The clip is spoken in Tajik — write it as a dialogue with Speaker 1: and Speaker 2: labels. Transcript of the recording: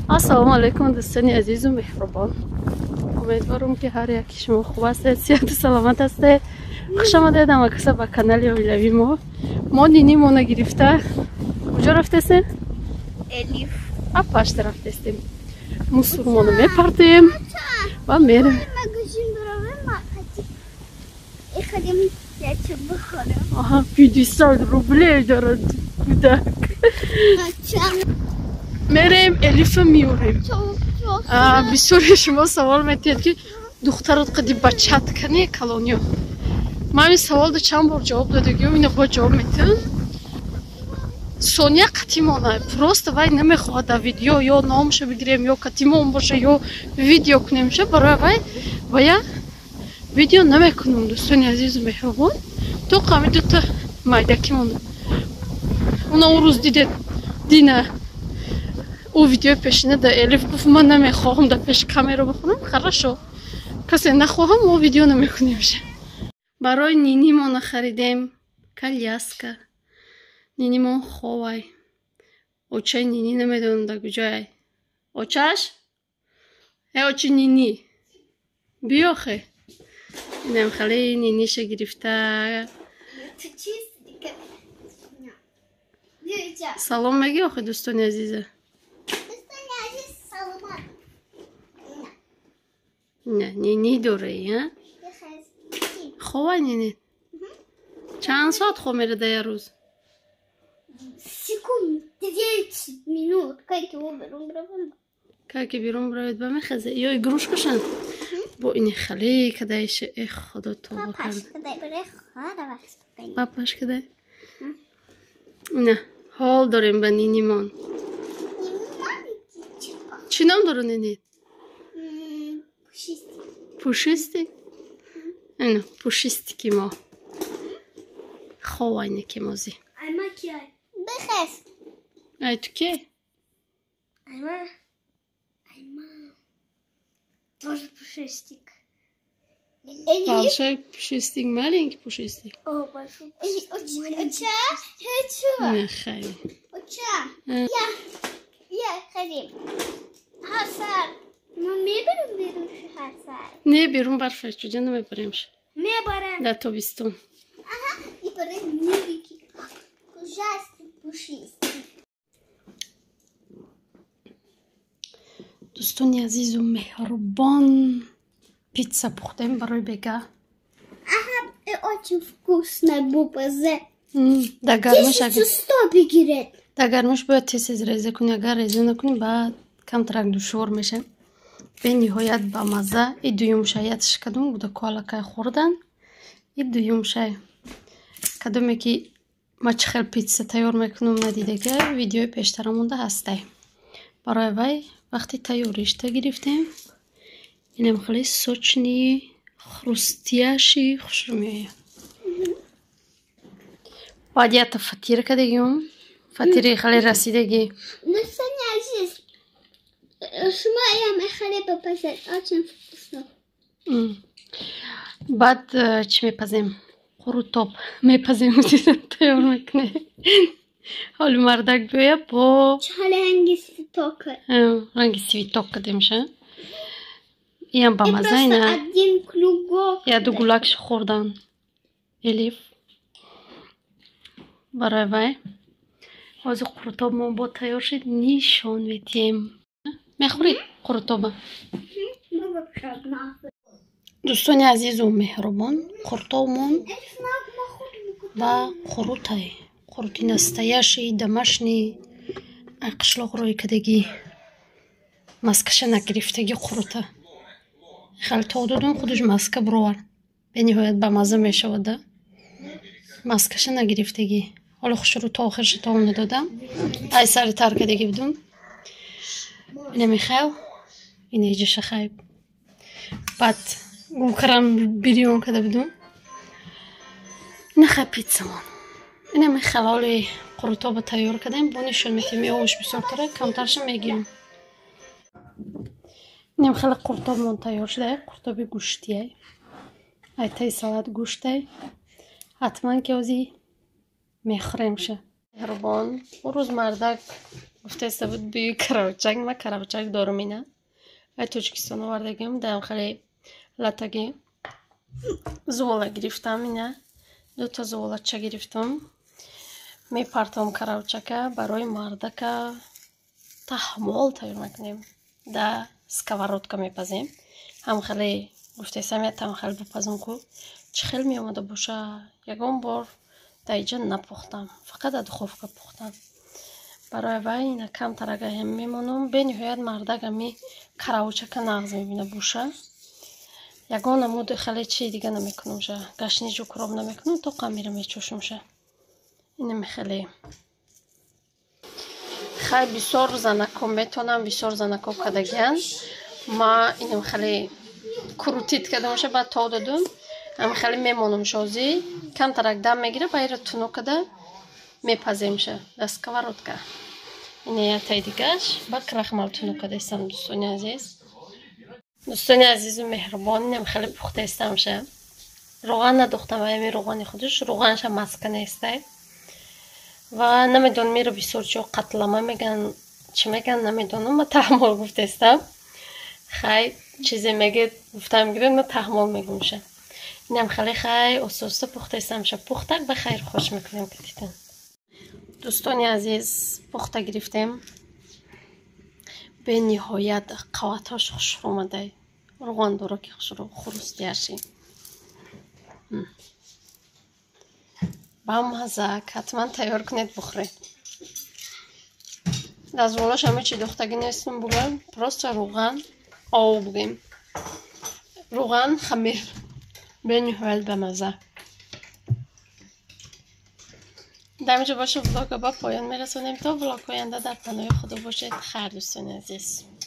Speaker 1: Ассалому алайкум дӯстони азизу меҳрубон. Умедворам ки ҳар яки шумо хуб ҳастед, сиҳату саломат ҳастед. Хушомадед ҳамакаса ба канали оилавии мо нинимона гирифта куҷо рафтестем?
Speaker 2: Элиф.
Speaker 1: Апашта рафтестем. Мусулмоно мепартем ва мерем.
Speaker 2: Магазин бировем, ходим яйца бухарем.
Speaker 1: Ага, 50 рублей дорад кӯдак. Мерем Элифа миёрем. Бисёри шумо савол метиҳед ки духтарат қади бачаткане калониё. Ман ин саволда чанд бор ҷавоб додагиём, ина бо ҷавоб метиҳам. Сония қатимона просто вай намехоҳад дар видео ё номашо бигирем ё қатимон боша ё видео кунемша, барои вай ва я видео намекунам. Дӯстони азизу меҳрубон, то қами дута майдакимона. Уна он рӯз дидед дина у видео пешина да Элиф гуфт ман намехоҳам да пеш камера бихӯрам. Хорошо, касе нахоҳам, мо видео намекунемша. Барои нинимона харидем коляска. Нинимон ховай. Очаи нини намедонам да куҷояй. Очаш? Очи нини. Биё хе. Инам хали ниниша гирифта. Салом меги охи дӯстони азиза. Не, нини дорай, а? Ховай нини. Чанд соат хоб мерада я рӯз?
Speaker 2: Секунд, 9 минут. Кайки берун бравам.
Speaker 1: Кайки берун бравед ба мехазе. Ё игрушкашан. Бо ини хали кадайше худо тобо кард.
Speaker 2: Папаш кадай бере хара вақт бакай.
Speaker 1: Папаш кадай. Не, ҳол дорем ба нинимон. Чӣ ном дору нини?
Speaker 2: Пушистик.
Speaker 1: Пушистик? Ина, пушистики мо. Ховайне ки мози.
Speaker 2: Айма кияй? Бехес.
Speaker 1: Ай ту ки?
Speaker 2: Айма. Тоже пушистик.
Speaker 1: Большой пушистик, маленький пушистик.
Speaker 2: О, большой. Оча?
Speaker 1: Не, хайр.
Speaker 2: Оча? Я ходим. Хасан. Мы берем Хасан.
Speaker 1: Не берем барфаш, чуҷа намебаремш.
Speaker 2: Мебарем.
Speaker 1: Дар тобистон.
Speaker 2: Ага, и берем милики. Ужасный пушистик.
Speaker 1: Дӯстони азизу меҳрубон, питса пухтем барои бега.
Speaker 2: Ага, очень вкусная бупазе.
Speaker 1: Дар гармиш
Speaker 2: 1100 бигиред.
Speaker 1: дар гармиш бояд тез реза кунӣ. Агар реза накунӣ баъд камтарак душвор меша. Бениҳоят ба мазза. И дуюмшаятш кадом буда ку аллакай хӯрдан. И дуюмшай кадоме ки ма чӣ хел питса тайёр мекунам надидага, видеои пештарамонда ҳастай. Барои вай вақти тайёришта гирифтем. Инам хеле сочни хрустящи хушро меояд. Баъд ята фатира кардагиём. Фатири хеле расидагӣ.
Speaker 2: Дӯстони азиз, шумо ям хеле бипазед. Очень вкусно.
Speaker 1: Баъд чӣ мепазем? Қурутоб мепазем. Тайёр мекунем. ҳоли мардак биёя бо
Speaker 2: ранги свиток.
Speaker 1: ранги свиток кадемша. Иям ба маза ина. Яду гулакш хӯрдан. Элиф. Барои вай ҳозир қурутобмон бо тайёр шид, нишон метиҳем. Мехӯред қурутоба? Дӯстони азизу меҳрубон, қурутобмон ба қурутай. Қурути настоящий, домашний, қишлоқрои кадагӣ, маскаша нагирифтаги қурута. Хеле то додам худаш маска бировард. Бениҳоят ба мазза мешавад да. Маскаша нагирифтагӣ. Ҳола хушро то охирша таом додам. Ай сари тар кадагӣ будум. Ина мехел, ина иҷаша хайб. Баъд гулкарам бирён када будум. Ина хай питсамон. Ина мехел ҳоли қурутоба тайёр кардем. Бо нишон метиҳем овош бисёртара, камтарша мегирам. Инам хеле қуртобмон тайёр шуда. Қуртоби гӯштияй. Ай таи салат гӯштай. ҳатман ки ҳозир мехӯремша. Меҳрубон, рӯз мардак گفته است بود بی کراوچک ما کراوچک دارم اینا ای توجکستان آوردگیم دارم خیلی لطگی زولا گرفتم اینا 2 زولچه گرفتم میپرتم کراوچکه برای مردکه تحمل تایر میکنیم در سکوارودکا میپزیم هم خیلی گفته سمیت هم خیلی بپزم که چه خیلی میامده باشه یکم بار در اینجا نپختم فقط در دخوفکا پختم برای وای اینا کم ترگه هم میمونم به نهایت مردکه می کراوچکه نغز میبینه باشه یگان مود خیلی چی دیگه نمیکنم شه گشنی جو کراب نمیکنم تو قمیره میچوشم شه اینم خیلی خیلی بسیار زنکم میتونم بسیار زنکم کدگیان ما اینم خیلی کروتیت کده میشه بعد تا دادم هم خیلی میمونم شازی کم ترک دم میگیره بایر تونو کده میپزیم شه دست کورد که اینه یه تای دیگهش با کرخمال تونو کده ایستم دوستانی عزیز دوستانی عزیز و مهربان اینم خیلی پخته ایستم شه روغن ندوختم و یمی روغانی خودش روغنش هم مسکنه ایسته و نمیدونم میره بسیار چو قتلمه میگن چی میگن نمیدونم ما تحمل گفته ایستم خیلی چیزی میگه گفتم گیره ما تحمل میگم شه اینم خیلی اساسته پخته ایستم شه پختک به خیر خوش میکنیم که دیدن دوستانی عزیز پخته گرفتیم به نهایت قواتاش خوش اومده روغن داره که خوش رو خروستی هشی با مزه حتما تیار کنید بخورید از اولاش همه چی دختگی نیستم بگم پراست روغن آب بگیم روغن خمیر به نهایت به مزه در اینجا باشه ولاگ با پایان میرسونیم تا ولاگ آینده در پناه خدا باشید خیر دوستان عزیز